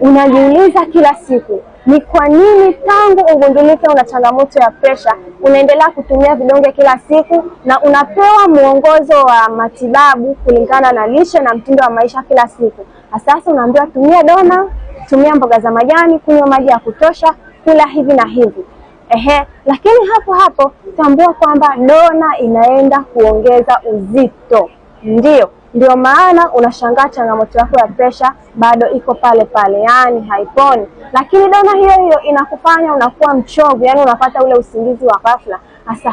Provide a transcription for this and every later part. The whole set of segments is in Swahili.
unajiuliza kila siku, ni kwa nini tangu ugundulike una changamoto ya presha unaendelea kutumia vidonge kila siku na unapewa mwongozo wa matibabu kulingana na lishe na mtindo wa maisha kila siku? Sasa unaambiwa tumia dona, tumia mboga za majani, kunywa maji ya kutosha, kula hivi na hivi. Lakini hapo tambua kwamba dona inaenda kuongeza uzito. Ndio maana unashangaa changamoto yako ya presha bado iko pale pale, yani haiponi. Lakini dona hiyo inakufanya unakuwa mchovu, yani unapata ule usingizi wa ghafla.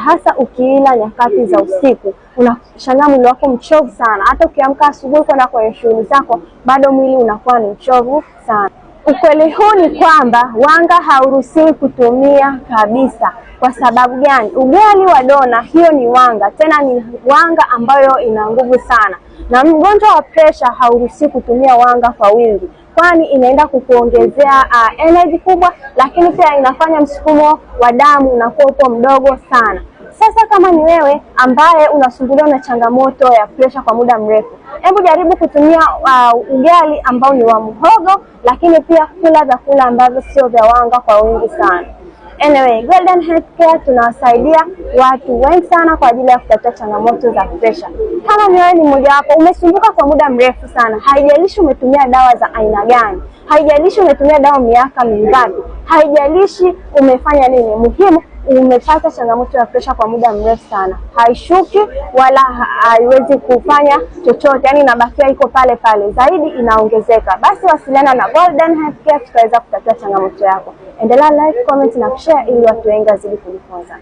Hasa ukiila nyakati za usiku, unashangaa mwili wako mchovu sana. Hata ukiamka asubuhi kwenda kwenye shughuli zako, bado mwili unakuwa ni mchovu sana. Ukweli huu ni kwamba wanga hauruhusiwi kutumia kabisa. Kwa sababu gani? Ugali wa dona hiyo ni wanga, tena ni wanga ambayo ina nguvu sana. Na mgonjwa wa presha hauruhusiwi kutumia wanga kwa wingi, kwani inaenda kukuongezea energy kubwa, lakini pia inafanya msukumo wa damu unakuwa upo mdogo sana. Sasa kama ni wewe ambaye unasumbuliwa na changamoto ya presha kwa muda mrefu, hebu jaribu kutumia ugali ambao ni wa muhogo, lakini pia kula vyakula ambavyo sio vya wanga kwa wingi sana. Anyway, Golden Health Care tunawasaidia watu wengi sana kwa ajili ya kutatua changamoto za presha. Kama ni wewe ni mmoja wapo umesumbuka kwa muda mrefu sana, haijalishi umetumia dawa za aina gani, haijalishi umetumia dawa miaka mingapi, haijalishi umefanya nini, muhimu umepata changamoto ya presha kwa muda mrefu sana, haishuki wala haiwezi kufanya chochote, yani inabakia iko pale pale, zaidi inaongezeka, basi wasiliana na Golden Health Care tukaweza kutatua changamoto yako. Endelea like, comment na share ili watu wengi wazidi kujifunza.